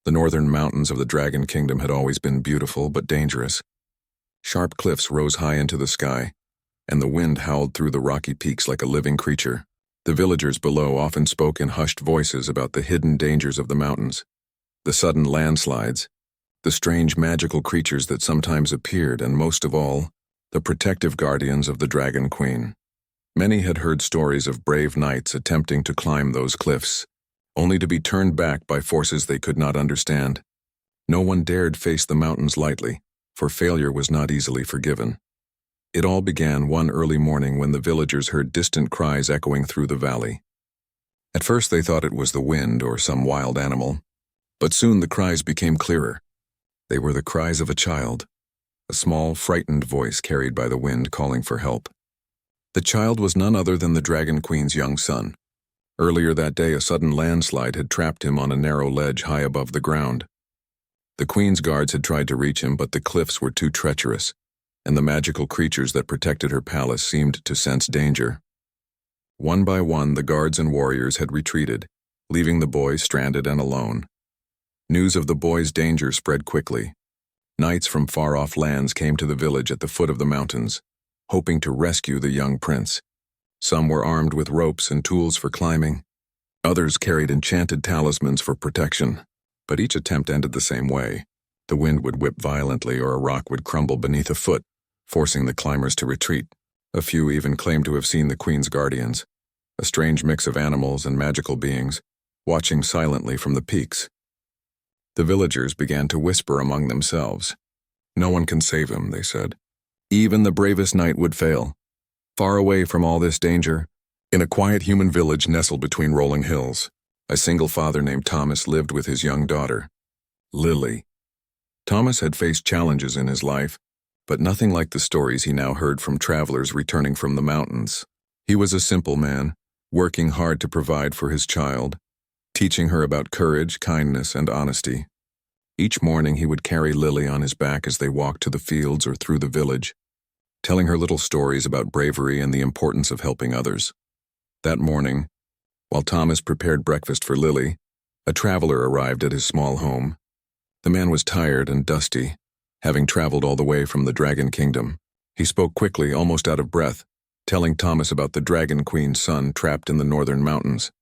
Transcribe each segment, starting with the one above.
The northern mountains of the Dragon Kingdom had always been beautiful but dangerous. Sharp cliffs rose high into the sky, and the wind howled through the rocky peaks like a living creature. The villagers below often spoke in hushed voices about the hidden dangers of the mountains, the sudden landslides, the strange magical creatures that sometimes appeared, and most of all, the protective guardians of the Dragon Queen. Many had heard stories of brave knights attempting to climb those cliffs, only to be turned back by forces they could not understand. No one dared face the mountains lightly, for failure was not easily forgiven. It all began one early morning when the villagers heard distant cries echoing through the valley. At first they thought it was the wind or some wild animal, but soon the cries became clearer. They were the cries of a child, a small, frightened voice carried by the wind calling for help. The child was none other than the Dragon Queen's young son. Earlier that day, a sudden landslide had trapped him on a narrow ledge high above the ground. The Queen's guards had tried to reach him, but the cliffs were too treacherous, and the magical creatures that protected her palace seemed to sense danger. One by one, the guards and warriors had retreated, leaving the boy stranded and alone. News of the boy's danger spread quickly. Knights from far-off lands came to the village at the foot of the mountains, hoping to rescue the young prince. Some were armed with ropes and tools for climbing. Others carried enchanted talismans for protection, but each attempt ended the same way. The wind would whip violently or a rock would crumble beneath a foot, forcing the climbers to retreat. A few even claimed to have seen the Queen's guardians, a strange mix of animals and magical beings, watching silently from the peaks. The villagers began to whisper among themselves. "No one can save him," they said. "Even the bravest knight would fail." Far away from all this danger, in a quiet human village nestled between rolling hills, a single father named Thomas lived with his young daughter, Lily. Thomas had faced challenges in his life, but nothing like the stories he now heard from travelers returning from the mountains. He was a simple man, working hard to provide for his child, teaching her about courage, kindness, and honesty. Each morning he would carry Lily on his back as they walked to the fields or through the village, telling her little stories about bravery and the importance of helping others. That morning, while Thomas prepared breakfast for Lily, a traveler arrived at his small home. The man was tired and dusty, having traveled all the way from the Dragon Kingdom. He spoke quickly, almost out of breath, telling Thomas about the Dragon Queen's son trapped in the northern mountains.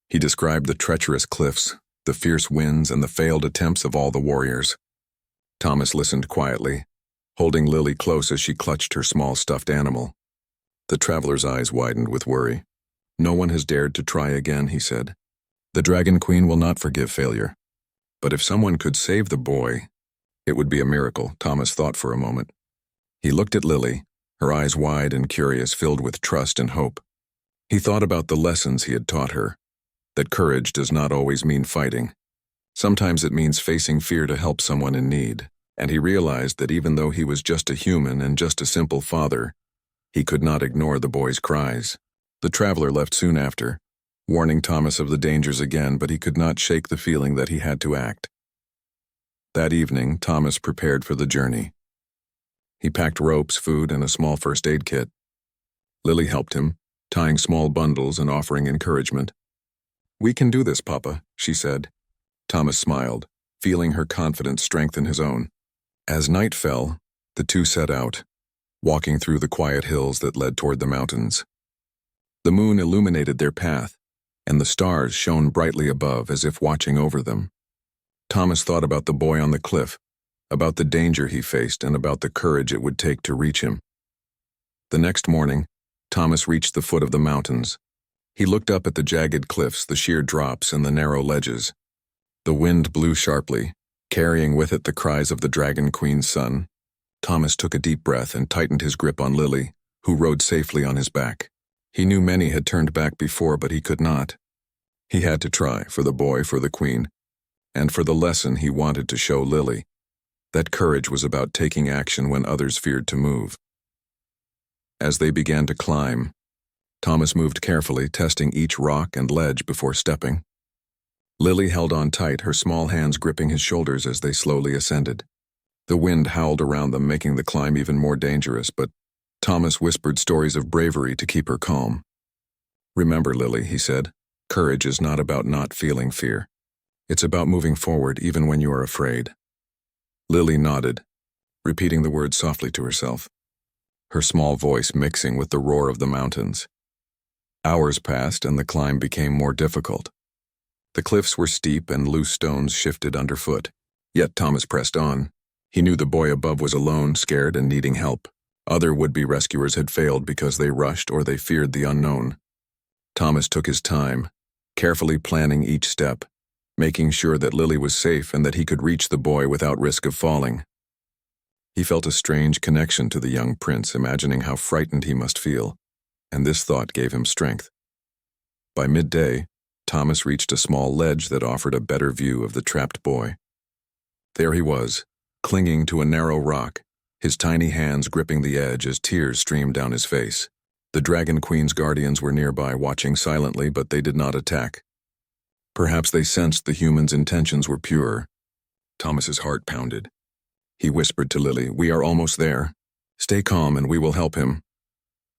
He described the treacherous cliffs, the fierce winds, and the failed attempts of all the warriors. Thomas listened quietly, holding Lily close as she clutched her small stuffed animal. The traveler's eyes widened with worry. "No one has dared to try again," he said. "The Dragon Queen will not forgive failure. But if someone could save the boy, it would be a miracle," Thomas thought for a moment. He looked at Lily, her eyes wide and curious, filled with trust and hope. He thought about the lessons he had taught her, that courage does not always mean fighting. Sometimes it means facing fear to help someone in need, and he realized that even though he was just a human and just a simple father, he could not ignore the boy's cries. The traveler left soon after, warning Thomas of the dangers again, but he could not shake the feeling that he had to act. That evening, Thomas prepared for the journey. He packed ropes, food, and a small first aid kit. Lily helped him, tying small bundles and offering encouragement. "We can do this, Papa," she said. Thomas smiled, feeling her confidence strengthen his own. As night fell, the two set out, walking through the quiet hills that led toward the mountains. The moon illuminated their path, and the stars shone brightly above as if watching over them. Thomas thought about the boy on the cliff, about the danger he faced, and about the courage it would take to reach him. The next morning, Thomas reached the foot of the mountains. He looked up at the jagged cliffs, the sheer drops, and the narrow ledges. The wind blew sharply, carrying with it the cries of the Dragon Queen's son. Thomas took a deep breath and tightened his grip on Lily, who rode safely on his back. He knew many had turned back before, but he could not. He had to try, for the boy, for the Queen, and for the lesson he wanted to show Lily, that courage was about taking action when others feared to move. As they began to climb, Thomas moved carefully, testing each rock and ledge before stepping. Lily held on tight, her small hands gripping his shoulders as they slowly ascended. The wind howled around them, making the climb even more dangerous, but Thomas whispered stories of bravery to keep her calm. "Remember, Lily," he said, "courage is not about not feeling fear. It's about moving forward even when you are afraid. Lily nodded, repeating the words softly to herself, her small voice mixing with the roar of the mountains. Hours passed and the climb became more difficult. The cliffs were steep and loose stones shifted underfoot. Yet Thomas pressed on. He knew the boy above was alone, scared, and needing help. Other would-be rescuers had failed because they rushed or they feared the unknown. Thomas took his time, carefully planning each step, making sure that Lily was safe and that he could reach the boy without risk of falling. He felt a strange connection to the young prince, imagining how frightened he must feel, and this thought gave him strength. By midday, Thomas reached a small ledge that offered a better view of the trapped boy. There he was, clinging to a narrow rock, his tiny hands gripping the edge as tears streamed down his face. The Dragon Queen's guardians were nearby, watching silently, but they did not attack. Perhaps they sensed the human's intentions were pure. Thomas's heart pounded. He whispered to Lily, "We are almost there. Stay calm and we will help him."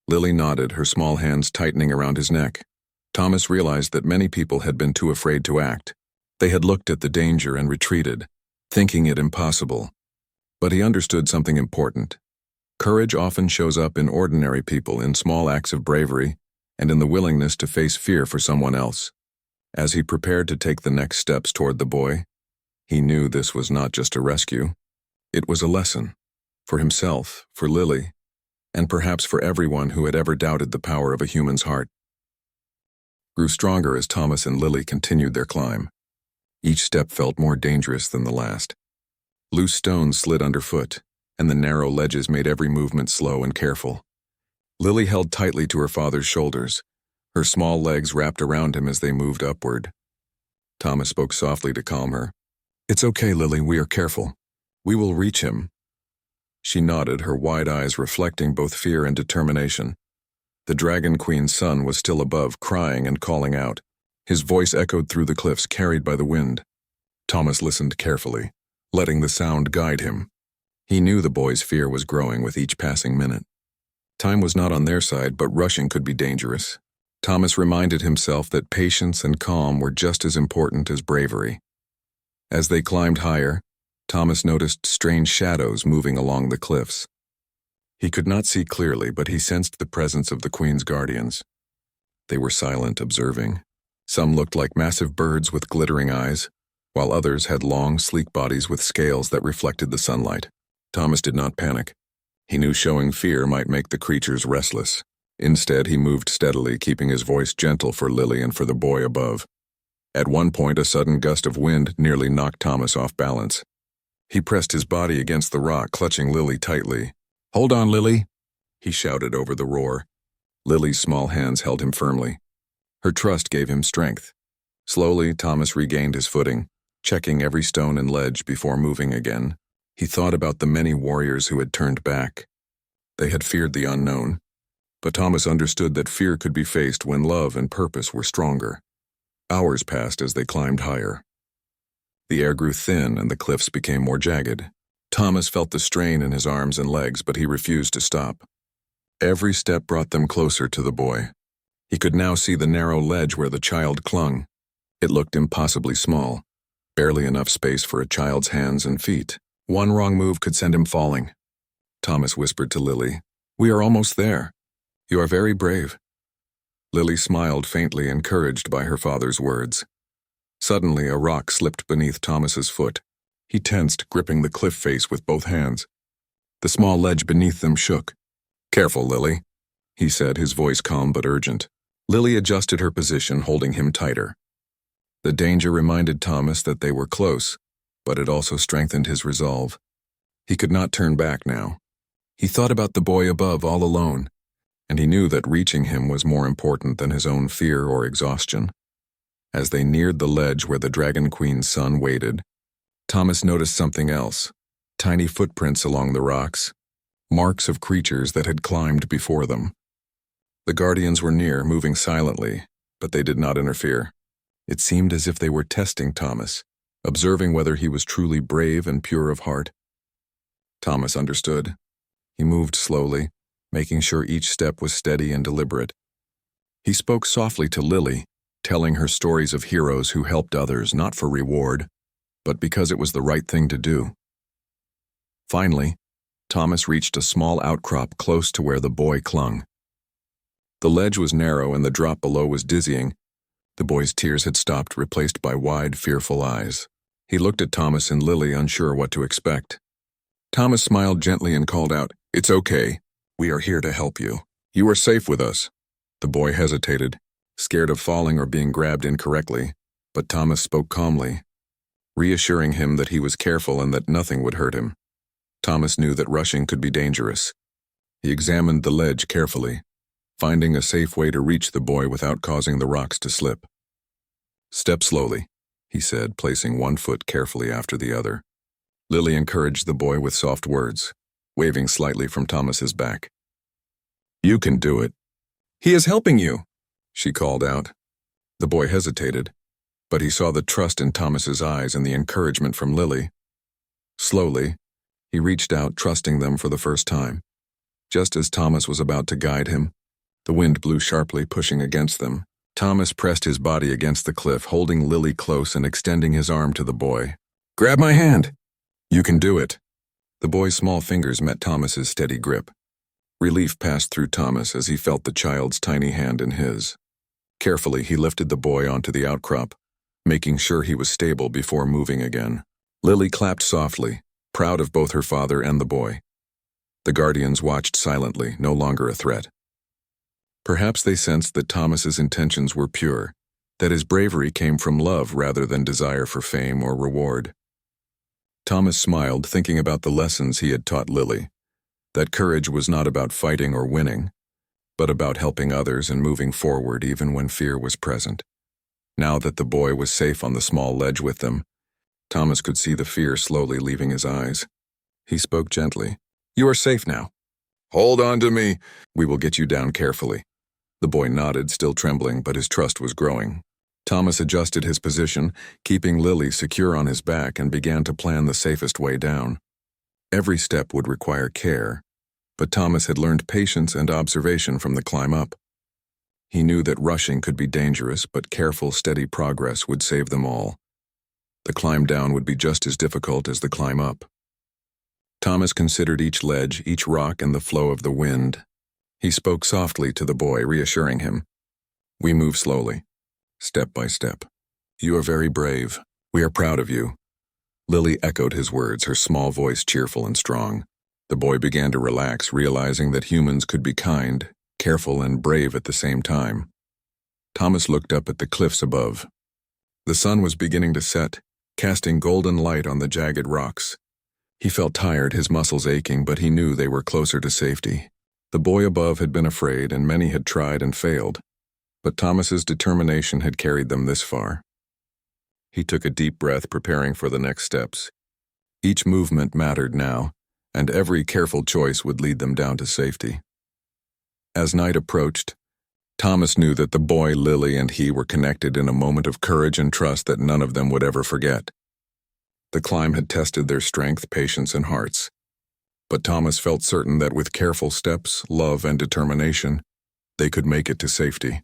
Lily nodded, her small hands tightening around his neck. Thomas realized that many people had been too afraid to act. They had looked at the danger and retreated, thinking it impossible. But he understood something important. Courage often shows up in ordinary people, in small acts of bravery, and in the willingness to face fear for someone else. As he prepared to take the next steps toward the boy, he knew this was not just a rescue. It was a lesson. For himself, for Lily, and perhaps for everyone who had ever doubted the power of a human's heart. Grew stronger as Thomas and Lily continued their climb. Each step felt more dangerous than the last. Loose stones slid underfoot, and the narrow ledges made every movement slow and careful. Lily held tightly to her father's shoulders, her small legs wrapped around him as they moved upward. Thomas spoke softly to calm her. "It's okay, Lily, we are careful. We will reach him." She nodded, her wide eyes reflecting both fear and determination. The Dragon Queen's son was still above, crying and calling out. His voice echoed through the cliffs, carried by the wind. Thomas listened carefully, letting the sound guide him. He knew the boy's fear was growing with each passing minute. Time was not on their side, but rushing could be dangerous. Thomas reminded himself that patience and calm were just as important as bravery. As they climbed higher, Thomas noticed strange shadows moving along the cliffs. He could not see clearly, but he sensed the presence of the Queen's guardians. They were silent, observing. Some looked like massive birds with glittering eyes, while others had long, sleek bodies with scales that reflected the sunlight. Thomas did not panic. He knew showing fear might make the creatures restless. Instead, he moved steadily, keeping his voice gentle for Lily and for the boy above. At one point, a sudden gust of wind nearly knocked Thomas off balance. He pressed his body against the rock, clutching Lily tightly. "Hold on, Lily," he shouted over the roar. Lily's small hands held him firmly. Her trust gave him strength. Slowly, Thomas regained his footing, checking every stone and ledge before moving again. He thought about the many warriors who had turned back. They had feared the unknown, but Thomas understood that fear could be faced when love and purpose were stronger. Hours passed as they climbed higher. The air grew thin and the cliffs became more jagged. Thomas felt the strain in his arms and legs, but he refused to stop. Every step brought them closer to the boy. He could now see the narrow ledge where the child clung. It looked impossibly small, barely enough space for a child's hands and feet. One wrong move could send him falling. Thomas whispered to Lily, "We are almost there. You are very brave." Lily smiled faintly, encouraged by her father's words. Suddenly, a rock slipped beneath Thomas's foot. He tensed, gripping the cliff face with both hands. The small ledge beneath them shook. "Careful, Lily," he said, his voice calm but urgent. Lily adjusted her position, holding him tighter. The danger reminded Thomas that they were close, but it also strengthened his resolve. He could not turn back now. He thought about the boy above all alone, and he knew that reaching him was more important than his own fear or exhaustion. As they neared the ledge where the Dragon Queen's son waited, Thomas noticed something else. Tiny footprints along the rocks, marks of creatures that had climbed before them. The guardians were near, moving silently, but they did not interfere. It seemed as if they were testing Thomas, observing whether he was truly brave and pure of heart. Thomas understood. He moved slowly, making sure each step was steady and deliberate. He spoke softly to Lily, telling her stories of heroes who helped others not for reward, but because it was the right thing to do. Finally, Thomas reached a small outcrop close to where the boy clung. The ledge was narrow and the drop below was dizzying. The boy's tears had stopped, replaced by wide, fearful eyes. He looked at Thomas and Lily, unsure what to expect. Thomas smiled gently and called out, "It's okay. We are here to help you. You are safe with us." The boy hesitated, scared of falling or being grabbed incorrectly, but Thomas spoke calmly, reassuring him that he was careful and that nothing would hurt him. Thomas knew that rushing could be dangerous. He examined the ledge carefully, finding a safe way to reach the boy without causing the rocks to slip. "Step slowly," he said, placing one foot carefully after the other. Lily encouraged the boy with soft words, waving slightly from Thomas's back. "You can do it." "He is helping you," she called out. The boy hesitated, but he saw the trust in Thomas's eyes and the encouragement from Lily. Slowly, he reached out, trusting them for the first time. Just as Thomas was about to guide him, the wind blew sharply, pushing against them. Thomas pressed his body against the cliff, holding Lily close and extending his arm to the boy. "Grab my hand! You can do it." The boy's small fingers met Thomas's steady grip. Relief passed through Thomas as he felt the child's tiny hand in his. Carefully, he lifted the boy onto the outcrop, making sure he was stable before moving again. Lily clapped softly, proud of both her father and the boy. The guardians watched silently, no longer a threat. Perhaps they sensed that Thomas's intentions were pure, that his bravery came from love rather than desire for fame or reward. Thomas smiled, thinking about the lessons he had taught Lily, that courage was not about fighting or winning, but about helping others and moving forward even when fear was present. Now that the boy was safe on the small ledge with them, Thomas could see the fear slowly leaving his eyes. He spoke gently. "You are safe now. Hold on to me. We will get you down carefully." The boy nodded, still trembling, but his trust was growing. Thomas adjusted his position, keeping Lily secure on his back, and began to plan the safest way down. Every step would require care, but Thomas had learned patience and observation from the climb up. He knew that rushing could be dangerous, but careful, steady progress would save them all. The climb down would be just as difficult as the climb up. Thomas considered each ledge, each rock, and the flow of the wind. He spoke softly to the boy, reassuring him. "We move slowly, step by step. You are very brave. We are proud of you." Lily echoed his words, her small voice cheerful and strong. The boy began to relax, realizing that humans could be kind, careful, and brave at the same time. Thomas looked up at the cliffs above. The sun was beginning to set, casting golden light on the jagged rocks. He felt tired, his muscles aching, but he knew they were closer to safety. The boy above had been afraid, and many had tried and failed, but Thomas's determination had carried them this far. He took a deep breath, preparing for the next steps. Each movement mattered now, and every careful choice would lead them down to safety. As night approached, Thomas knew that the boy, Lily, and he were connected in a moment of courage and trust that none of them would ever forget. The climb had tested their strength, patience, and hearts. But Thomas felt certain that with careful steps, love, and determination, they could make it to safety.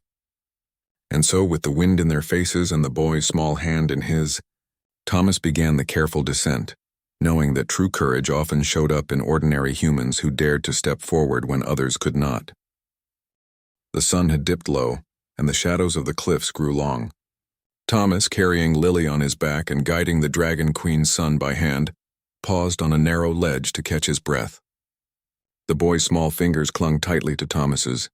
And so, with the wind in their faces and the boy's small hand in his, Thomas began the careful descent, knowing that true courage often showed up in ordinary humans who dared to step forward when others could not. The sun had dipped low, and the shadows of the cliffs grew long. Thomas, carrying Lily on his back and guiding the Dragon Queen's son by hand, paused on a narrow ledge to catch his breath. The boy's small fingers clung tightly to Thomas's,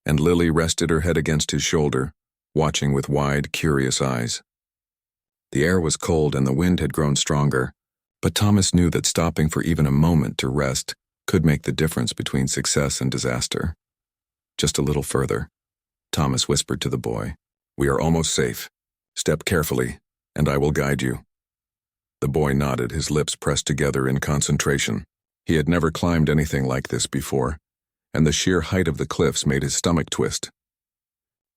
and Lily rested her head against his shoulder, watching with wide, curious eyes. The air was cold and the wind had grown stronger, but Thomas knew that stopping for even a moment to rest could make the difference between success and disaster. "Just a little further," Thomas whispered to the boy. "We are almost safe. Step carefully, and I will guide you." The boy nodded, his lips pressed together in concentration. He had never climbed anything like this before, and the sheer height of the cliffs made his stomach twist.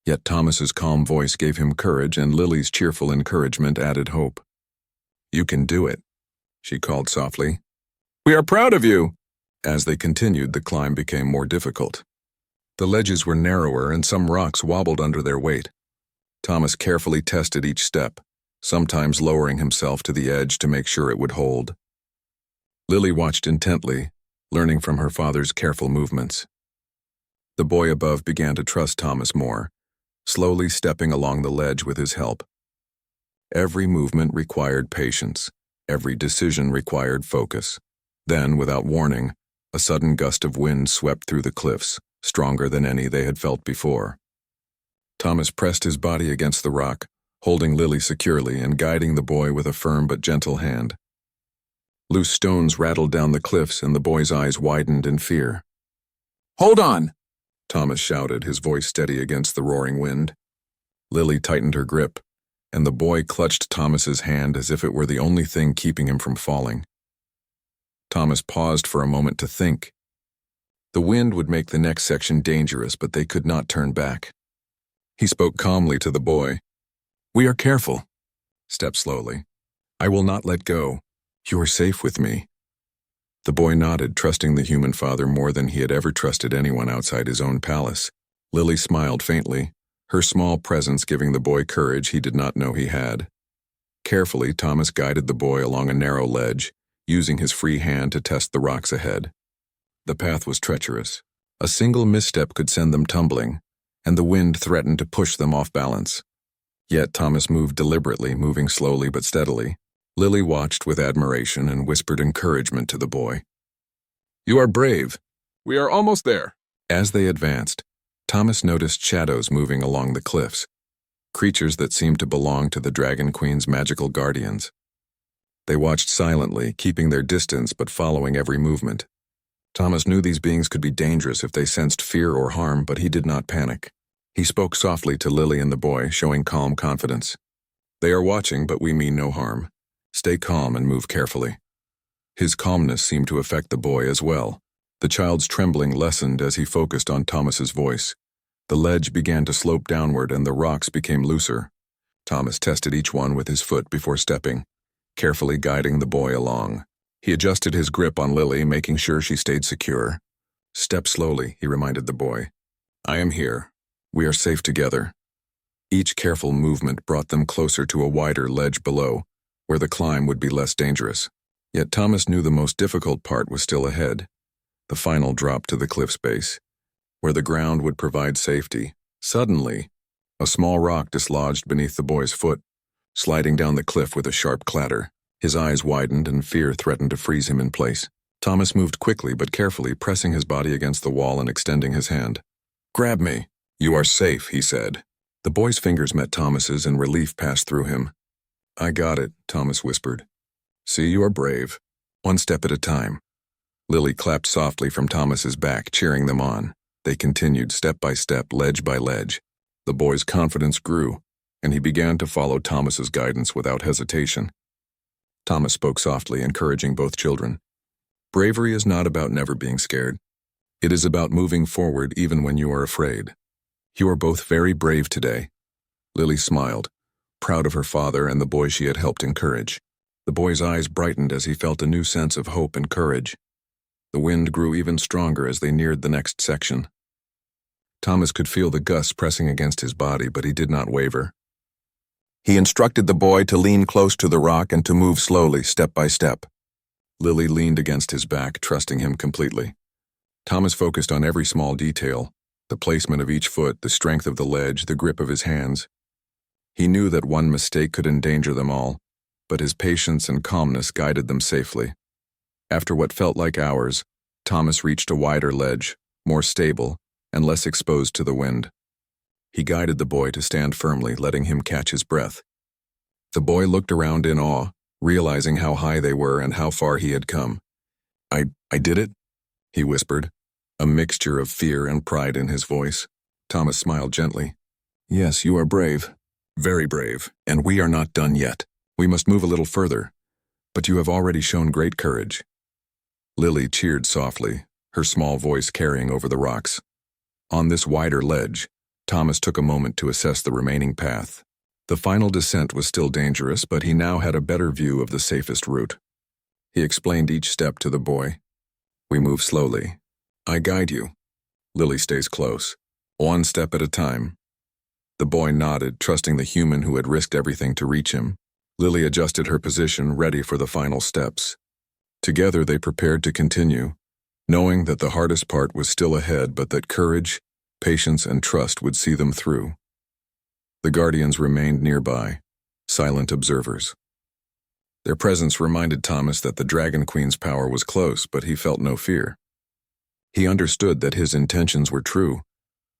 Yet Thomas's calm voice gave him courage, and Lily's cheerful encouragement added hope. "You can do it," she called softly. "We are proud of you." As they continued, the climb became more difficult. The ledges were narrower, and some rocks wobbled under their weight. Thomas carefully tested each step, sometimes lowering himself to the edge to make sure it would hold. Lily watched intently, learning from her father's careful movements. The boy above began to trust Thomas more, slowly stepping along the ledge with his help. Every movement required patience. Every decision required focus. Then, without warning, a sudden gust of wind swept through the cliffs, stronger than any they had felt before. Thomas pressed his body against the rock, holding Lily securely and guiding the boy with a firm but gentle hand. Loose stones rattled down the cliffs and the boy's eyes widened in fear. "Hold on!" Thomas shouted, his voice steady against the roaring wind. Lily tightened her grip, and the boy clutched Thomas's hand as if it were the only thing keeping him from falling. Thomas paused for a moment to think. The wind would make the next section dangerous, but they could not turn back. He spoke calmly to the boy. "We are careful. Step slowly. I will not let go. You are safe with me." The boy nodded, trusting the human father more than he had ever trusted anyone outside his own palace. Lily smiled faintly, her small presence giving the boy courage he did not know he had. Carefully, Thomas guided the boy along a narrow ledge, using his free hand to test the rocks ahead. The path was treacherous. A single misstep could send them tumbling, and the wind threatened to push them off balance. Yet Thomas moved deliberately, moving slowly but steadily. Lily watched with admiration and whispered encouragement to the boy. "You are brave. We are almost there." As they advanced, Thomas noticed shadows moving along the cliffs, creatures that seemed to belong to the Dragon Queen's magical guardians. They watched silently, keeping their distance but following every movement. Thomas knew these beings could be dangerous if they sensed fear or harm, but he did not panic. He spoke softly to Lily and the boy, showing calm confidence. "They are watching, but we mean no harm. Stay calm and move carefully." His calmness seemed to affect the boy as well. The child's trembling lessened as he focused on Thomas's voice. The ledge began to slope downward and the rocks became looser. Thomas tested each one with his foot before stepping, carefully guiding the boy along. He adjusted his grip on Lily, making sure she stayed secure. "Step slowly," he reminded the boy. "I am here. We are safe together." Each careful movement brought them closer to a wider ledge below, where the climb would be less dangerous. Yet Thomas knew the most difficult part was still ahead, the final drop to the cliff's base, where the ground would provide safety. Suddenly, a small rock dislodged beneath the boy's foot, sliding down the cliff with a sharp clatter. His eyes widened and fear threatened to freeze him in place. Thomas moved quickly but carefully, pressing his body against the wall and extending his hand. "Grab me. You are safe," he said. The boy's fingers met Thomas's and relief passed through him. "I got it," Thomas whispered. "See, you are brave. One step at a time." Lily clapped softly from Thomas's back, cheering them on. They continued step by step, ledge by ledge. The boy's confidence grew, and he began to follow Thomas's guidance without hesitation. Thomas spoke softly, encouraging both children. "Bravery is not about never being scared. It is about moving forward even when you are afraid. You are both very brave today." Lily smiled, proud of her father and the boy she had helped encourage. The boy's eyes brightened as he felt a new sense of hope and courage. The wind grew even stronger as they neared the next section. Thomas could feel the gusts pressing against his body, but he did not waver. He instructed the boy to lean close to the rock and to move slowly, step by step. Lily leaned against his back, trusting him completely. Thomas focused on every small detail, the placement of each foot, the strength of the ledge, the grip of his hands. He knew that one mistake could endanger them all, but his patience and calmness guided them safely. After what felt like hours, Thomas reached a wider ledge, more stable, and less exposed to the wind. He guided the boy to stand firmly, letting him catch his breath. The boy looked around in awe, realizing how high they were and how far he had come. I did it?" he whispered, a mixture of fear and pride in his voice. Thomas smiled gently. "Yes, you are brave. Very brave, and we are not done yet. We must move a little further, but you have already shown great courage." Lily cheered softly, her small voice carrying over the rocks. On this wider ledge, Thomas took a moment to assess the remaining path. The final descent was still dangerous, but he now had a better view of the safest route. He explained each step to the boy. "We move slowly. I guide you. Lily stays close. One step at a time." The boy nodded, trusting the human who had risked everything to reach him. Lily adjusted her position, ready for the final steps. Together they prepared to continue, knowing that the hardest part was still ahead, but that courage, patience, and trust would see them through. The guardians remained nearby, silent observers. Their presence reminded Thomas that the Dragon Queen's power was close, but he felt no fear. He understood that his intentions were true,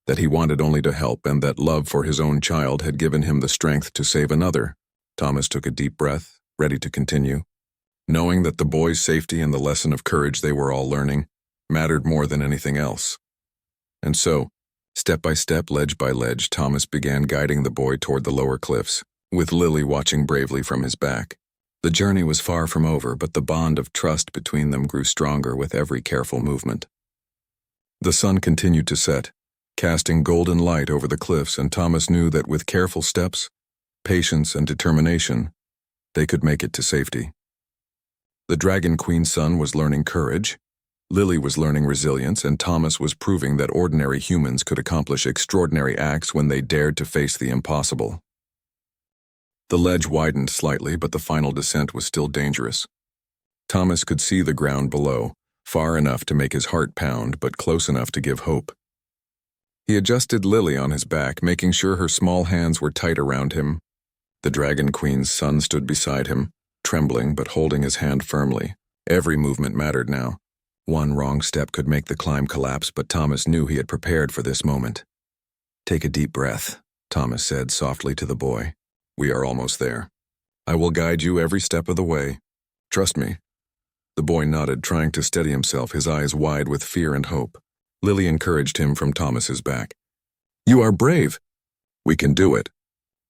that he wanted only to help, and that love for his own child had given him the strength to save another. Thomas took a deep breath, ready to continue, knowing that the boy's safety and the lesson of courage they were all learning mattered more than anything else. And so, step by step, ledge by ledge, Thomas began guiding the boy toward the lower cliffs, with Lily watching bravely from his back. The journey was far from over, but the bond of trust between them grew stronger with every careful movement. The sun continued to set, casting golden light over the cliffs, and Thomas knew that with careful steps, patience, and determination, they could make it to safety. The Dragon Queen's son was learning courage, Lily was learning resilience, and Thomas was proving that ordinary humans could accomplish extraordinary acts when they dared to face the impossible. The ledge widened slightly, but the final descent was still dangerous. Thomas could see the ground below, far enough to make his heart pound, but close enough to give hope. He adjusted Lily on his back, making sure her small hands were tight around him. The Dragon Queen's son stood beside him, trembling but holding his hand firmly. Every movement mattered now. One wrong step could make the climb collapse, but Thomas knew he had prepared for this moment. "Take a deep breath," Thomas said softly to the boy. "We are almost there. I will guide you every step of the way. Trust me." The boy nodded, trying to steady himself, his eyes wide with fear and hope. Lily encouraged him from Thomas's back. "You are brave. We can do it."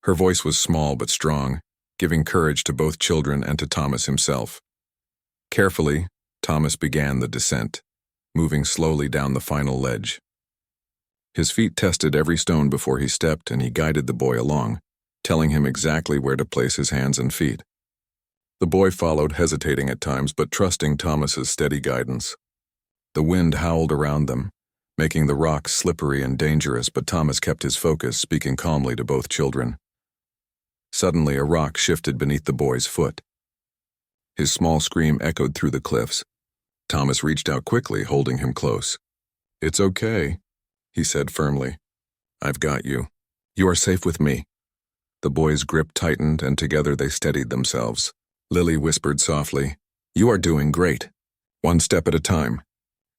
Her voice was small but strong, giving courage to both children and to Thomas himself. Carefully, Thomas began the descent, moving slowly down the final ledge. His feet tested every stone before he stepped, and he guided the boy along, telling him exactly where to place his hands and feet. The boy followed, hesitating at times, but trusting Thomas's steady guidance. The wind howled around them, making the rocks slippery and dangerous, but Thomas kept his focus, speaking calmly to both children. Suddenly, a rock shifted beneath the boy's foot. His small scream echoed through the cliffs. Thomas reached out quickly, holding him close. "It's okay," he said firmly. "I've got you. You are safe with me." The boy's grip tightened, and together they steadied themselves. Lily whispered softly, "You are doing great. One step at a time."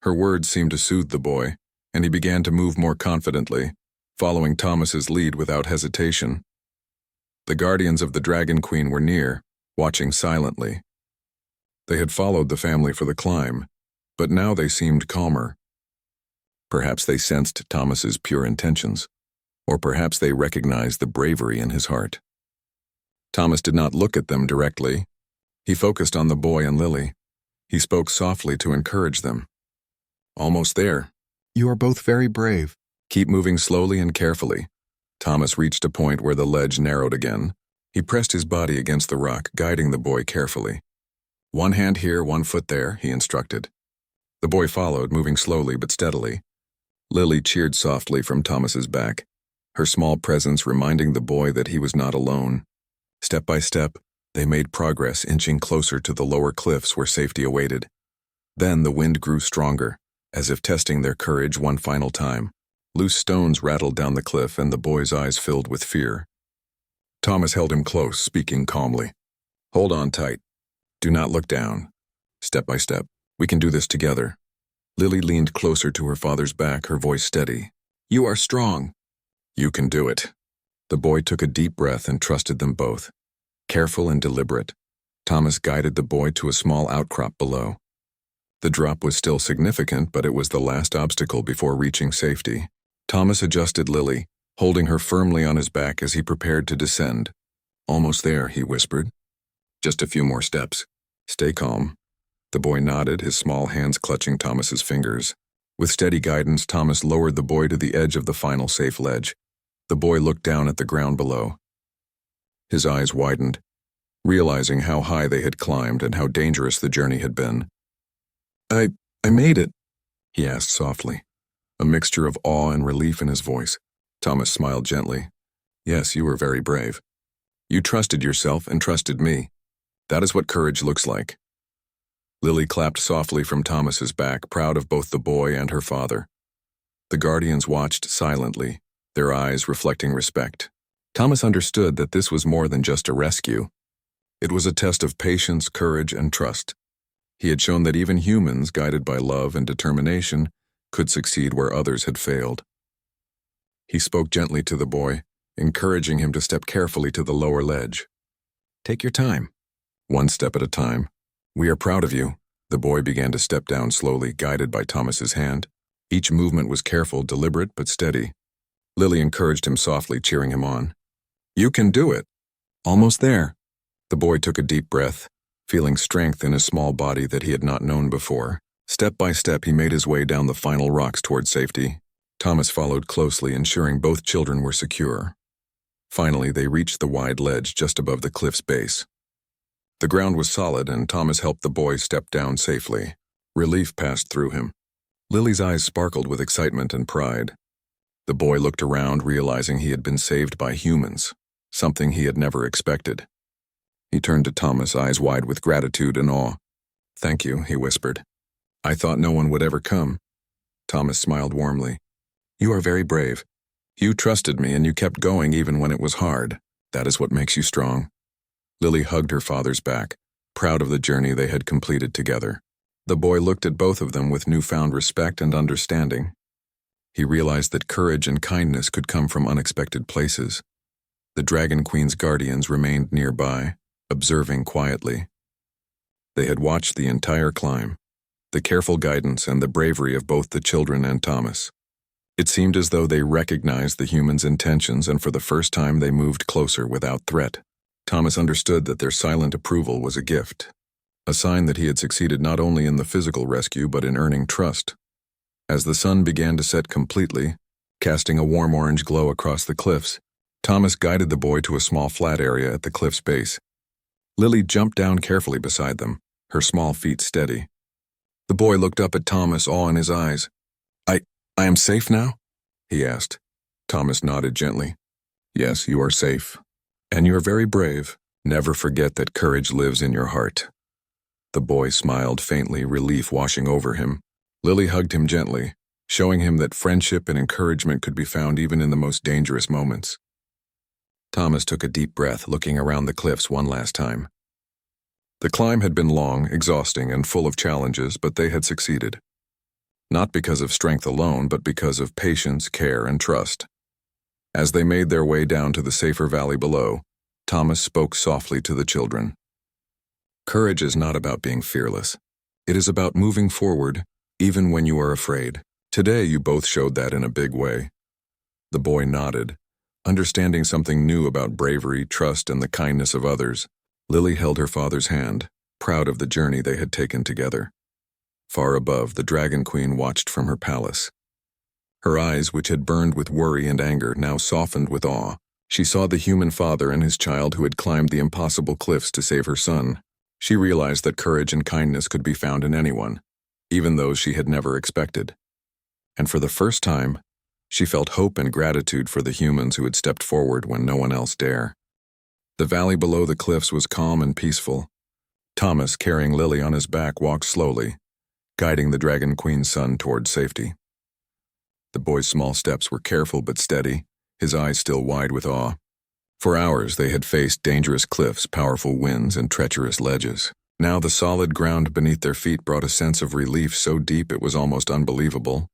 Her words seemed to soothe the boy, and he began to move more confidently, following Thomas's lead without hesitation. The guardians of the Dragon Queen were near, watching silently. They had followed the family for the climb, but now they seemed calmer. Perhaps they sensed Thomas's pure intentions, or perhaps they recognized the bravery in his heart. Thomas did not look at them directly. He focused on the boy and Lily. He spoke softly to encourage them. "Almost there. You are both very brave. Keep moving slowly and carefully." Thomas reached a point where the ledge narrowed again. He pressed his body against the rock, guiding the boy carefully. "One hand here, one foot there," he instructed. The boy followed, moving slowly but steadily. Lily cheered softly from Thomas's back, her small presence reminding the boy that he was not alone. Step by step, they made progress, inching closer to the lower cliffs where safety awaited. Then the wind grew stronger, as if testing their courage one final time. Loose stones rattled down the cliff, and the boy's eyes filled with fear. Thomas held him close, speaking calmly. "Hold on tight. Do not look down. Step by step. We can do this together." Lily leaned closer to her father's back, her voice steady. "You are strong. You can do it." The boy took a deep breath and trusted them both. Careful and deliberate, Thomas guided the boy to a small outcrop below. The drop was still significant, but it was the last obstacle before reaching safety. Thomas adjusted Lily, holding her firmly on his back as he prepared to descend. "Almost there," he whispered. "Just a few more steps. Stay calm." The boy nodded, his small hands clutching Thomas's fingers. With steady guidance, Thomas lowered the boy to the edge of the final safe ledge. The boy looked down at the ground below. His eyes widened, realizing how high they had climbed and how dangerous the journey had been. I made it," he asked softly, a mixture of awe and relief in his voice. Thomas smiled gently. Yes, you were very brave. You trusted yourself and trusted me. That is what courage looks like. Lily clapped softly from Thomas's back, proud of both the boy and her father. The guardians watched silently, their eyes reflecting respect. Thomas understood that this was more than just a rescue. It was a test of patience, courage, and trust. He had shown that even humans, guided by love and determination, could succeed where others had failed. He spoke gently to the boy, encouraging him to step carefully to the lower ledge. Take your time. One step at a time. We are proud of you. The boy began to step down slowly, guided by Thomas's hand. Each movement was careful, deliberate, but steady. Lily encouraged him softly, cheering him on. You can do it. Almost there. The boy took a deep breath, feeling strength in his small body that he had not known before. Step by step, he made his way down the final rocks toward safety. Thomas followed closely, ensuring both children were secure. Finally, they reached the wide ledge just above the cliff's base. The ground was solid, and Thomas helped the boy step down safely. Relief passed through him. Lily's eyes sparkled with excitement and pride. The boy looked around, realizing he had been saved by humans, something he had never expected. He turned to Thomas, eyes wide with gratitude and awe. Thank you, he whispered. I thought no one would ever come. Thomas smiled warmly. You are very brave. You trusted me and you kept going even when it was hard. That is what makes you strong. Lily hugged her father's back, proud of the journey they had completed together. The boy looked at both of them with newfound respect and understanding. He realized that courage and kindness could come from unexpected places. The Dragon Queen's guardians remained nearby, observing quietly. They had watched the entire climb, the careful guidance and the bravery of both the children and Thomas. It seemed as though they recognized the humans' intentions, and for the first time they moved closer without threat. Thomas understood that their silent approval was a gift, a sign that he had succeeded not only in the physical rescue but in earning trust. As the sun began to set completely, casting a warm orange glow across the cliffs, Thomas guided the boy to a small flat area at the cliff's base. Lily jumped down carefully beside them, her small feet steady. The boy looked up at Thomas, awe in his eyes. I am safe now? He asked. Thomas nodded gently. Yes, you are safe. And you are very brave. Never forget that courage lives in your heart. The boy smiled faintly, relief washing over him. Lily hugged him gently, showing him that friendship and encouragement could be found even in the most dangerous moments. Thomas took a deep breath, looking around the cliffs one last time. The climb had been long, exhausting, and full of challenges, but they had succeeded. Not because of strength alone, but because of patience, care, and trust. As they made their way down to the safer valley below, Thomas spoke softly to the children. Courage is not about being fearless. It is about moving forward, even when you are afraid. Today you both showed that in a big way. The boy nodded, understanding something new about bravery, trust, and the kindness of others. Lily held her father's hand, proud of the journey they had taken together. Far above, the Dragon Queen watched from her palace. Her eyes, which had burned with worry and anger, now softened with awe. She saw the human father and his child who had climbed the impossible cliffs to save her son. She realized that courage and kindness could be found in anyone, even those she had never expected. And for the first time, she felt hope and gratitude for the humans who had stepped forward when no one else dare. The valley below the cliffs was calm and peaceful. Thomas, carrying Lily on his back, walked slowly, guiding the Dragon Queen's son toward safety. The boy's small steps were careful but steady, his eyes still wide with awe. For hours they had faced dangerous cliffs, powerful winds, and treacherous ledges. Now the solid ground beneath their feet brought a sense of relief so deep it was almost unbelievable.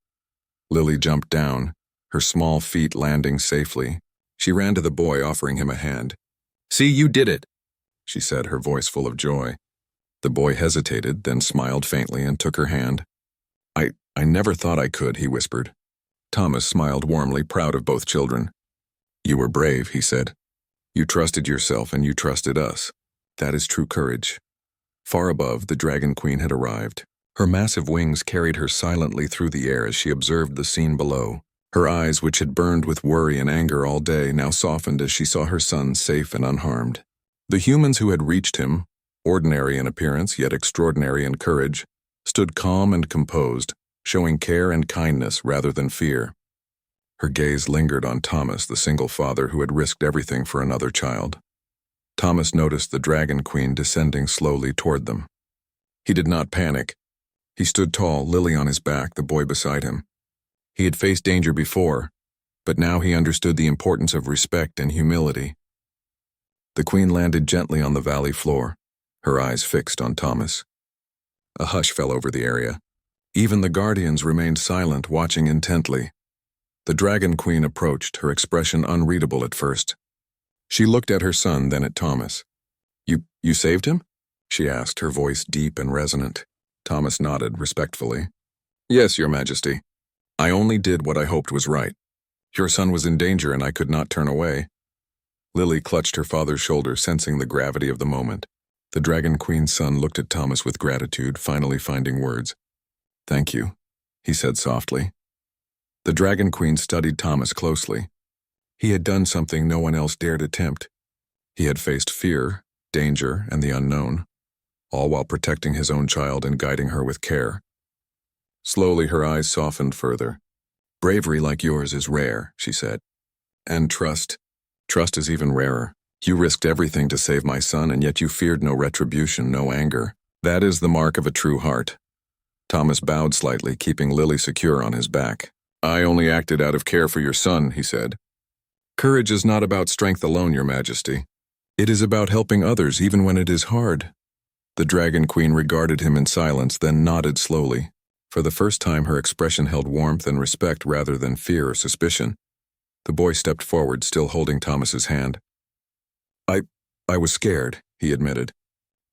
Lily jumped down, her small feet landing safely. She ran to the boy, offering him a hand. "See, you did it," she said, her voice full of joy. The boy hesitated, then smiled faintly and took her hand. I never thought I could," he whispered. Thomas smiled warmly, proud of both children. "You were brave," he said. "You trusted yourself and you trusted us. That is true courage." Far above, the Dragon Queen had arrived. Her massive wings carried her silently through the air as she observed the scene below. Her eyes, which had burned with worry and anger all day, now softened as she saw her son safe and unharmed. The humans who had reached him, ordinary in appearance yet extraordinary in courage, stood calm and composed, showing care and kindness rather than fear. Her gaze lingered on Thomas, the single father who had risked everything for another child. Thomas noticed the Dragon Queen descending slowly toward them. He did not panic. He stood tall, Lily on his back, the boy beside him. He had faced danger before, but now he understood the importance of respect and humility. The queen landed gently on the valley floor, her eyes fixed on Thomas. A hush fell over the area. Even the guardians remained silent, watching intently. The Dragon Queen approached, her expression unreadable at first. She looked at her son, then at Thomas. You saved him?" she asked, her voice deep and resonant. Thomas nodded respectfully. "Yes, Your Majesty. I only did what I hoped was right. Your son was in danger and I could not turn away." Lily clutched her father's shoulder, sensing the gravity of the moment. The Dragon Queen's son looked at Thomas with gratitude, finally finding words. "Thank you," he said softly. The Dragon Queen studied Thomas closely. He had done something no one else dared attempt. He had faced fear, danger, and the unknown, all while protecting his own child and guiding her with care. Slowly her eyes softened further. "Bravery like yours is rare," she said. "And trust. Trust is even rarer. You risked everything to save my son, and yet you feared no retribution, no anger. That is the mark of a true heart." Thomas bowed slightly, keeping Lily secure on his back. "I only acted out of care for your son," he said. "Courage is not about strength alone, Your Majesty. It is about helping others even when it is hard." The Dragon Queen regarded him in silence, then nodded slowly. For the first time, her expression held warmth and respect rather than fear or suspicion. The boy stepped forward, still holding Thomas's hand. I was scared," he admitted.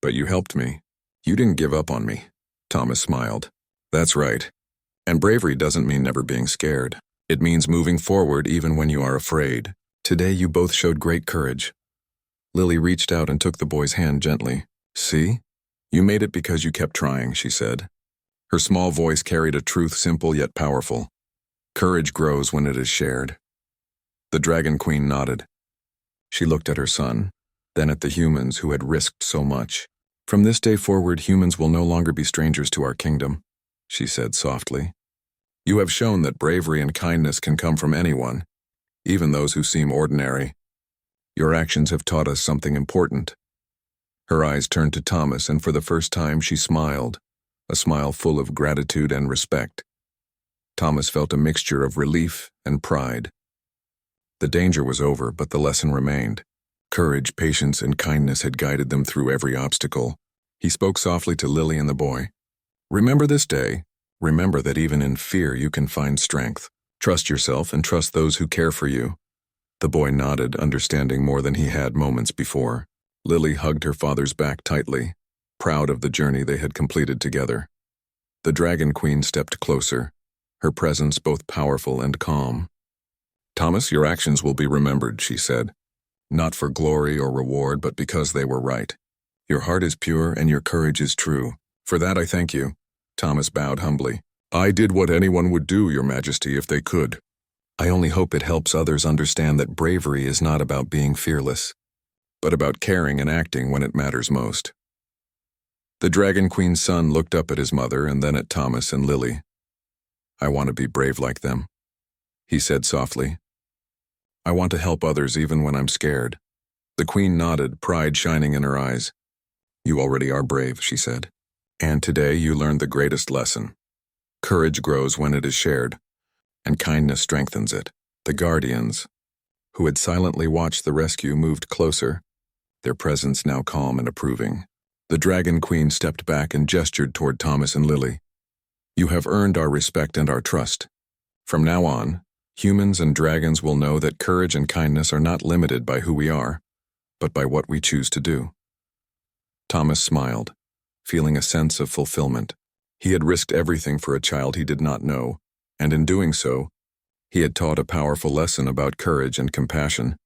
"But you helped me. You didn't give up on me." Thomas smiled. "That's right. And bravery doesn't mean never being scared. It means moving forward even when you are afraid. Today you both showed great courage." Lily reached out and took the boy's hand gently. "See? You made it because you kept trying," she said. Her small voice carried a truth simple yet powerful. Courage grows when it is shared. The Dragon Queen nodded. She looked at her son, then at the humans who had risked so much. "From this day forward, humans will no longer be strangers to our kingdom," she said softly. "You have shown that bravery and kindness can come from anyone, even those who seem ordinary. Your actions have taught us something important." Her eyes turned to Thomas, and for the first time she smiled, a smile full of gratitude and respect. Thomas felt a mixture of relief and pride. The danger was over, but the lesson remained. Courage, patience, and kindness had guided them through every obstacle. He spoke softly to Lily and the boy. "Remember this day. Remember that even in fear you can find strength. Trust yourself and trust those who care for you." The boy nodded, understanding more than he had moments before. Lily hugged her father's back tightly, proud of the journey they had completed together. The Dragon Queen stepped closer, her presence both powerful and calm. "Thomas, your actions will be remembered," she said. "Not for glory or reward, but because they were right. Your heart is pure and your courage is true. For that I thank you." Thomas bowed humbly. "I did what anyone would do, Your Majesty, if they could." "I only hope it helps others understand that bravery is not about being fearless, but about caring and acting when it matters most." The Dragon Queen's son looked up at his mother and then at Thomas and Lily. "I want to be brave like them," he said softly. "I want to help others even when I'm scared." The Queen nodded, pride shining in her eyes. "You already are brave," she said. "And today you learned the greatest lesson. Courage grows when it is shared, and kindness strengthens it." The Guardians, who had silently watched the rescue, moved closer, their presence now calm and approving. The Dragon Queen stepped back and gestured toward Thomas and Lily. "You have earned our respect and our trust. From now on, humans and dragons will know that courage and kindness are not limited by who we are, but by what we choose to do." Thomas smiled, feeling a sense of fulfillment. He had risked everything for a child he did not know, and in doing so, he had taught a powerful lesson about courage and compassion.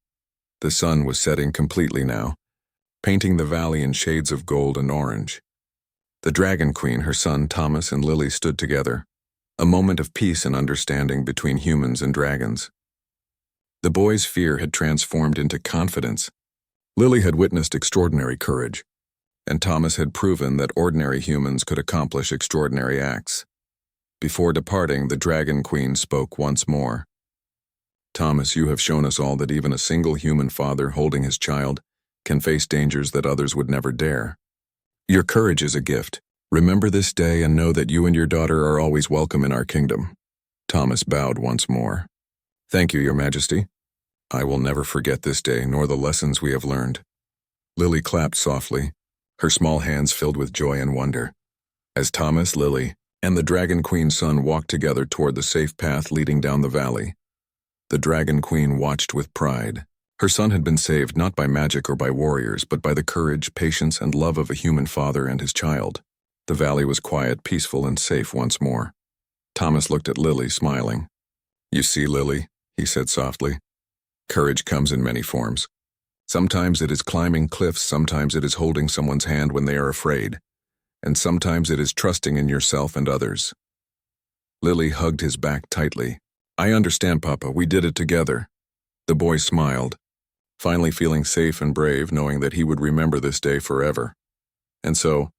The sun was setting completely now, painting the valley in shades of gold and orange. The Dragon Queen, her son Thomas, and Lily stood together, a moment of peace and understanding between humans and dragons. The boy's fear had transformed into confidence. Lily had witnessed extraordinary courage, and Thomas had proven that ordinary humans could accomplish extraordinary acts. Before departing, the Dragon Queen spoke once more. Thomas, you have shown us all that even a single human father holding his child can face dangers that others would never dare. Your courage is a gift. Remember this day and know that you and your daughter are always welcome in our kingdom." Thomas bowed once more. "Thank you, Your Majesty. I will never forget this day nor the lessons we have learned." Lily clapped softly, her small hands filled with joy and wonder, as Thomas, Lily, and the Dragon Queen's son walked together toward the safe path leading down the valley. The Dragon Queen watched with pride. Her son had been saved not by magic or by warriors, but by the courage, patience, and love of a human father and his child. The valley was quiet, peaceful, and safe once more. Thomas looked at Lily, smiling. "You see, Lily," he said softly, "courage comes in many forms. Sometimes it is climbing cliffs, sometimes it is holding someone's hand when they are afraid, and sometimes it is trusting in yourself and others." Lily hugged his back tightly. "I understand, Papa, we did it together." The boy smiled, finally feeling safe and brave, knowing that he would remember this day forever. And so,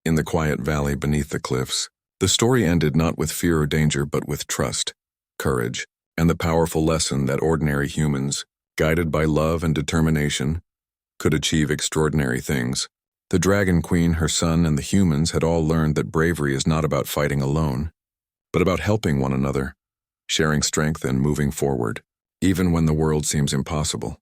in the quiet valley beneath the cliffs, the story ended not with fear or danger, but with trust, courage, and the powerful lesson that ordinary humans, guided by love and determination, could achieve extraordinary things. The Dragon Queen, her son, and the humans had all learned that bravery is not about fighting alone, but about helping one another, sharing strength and moving forward, even when the world seems impossible.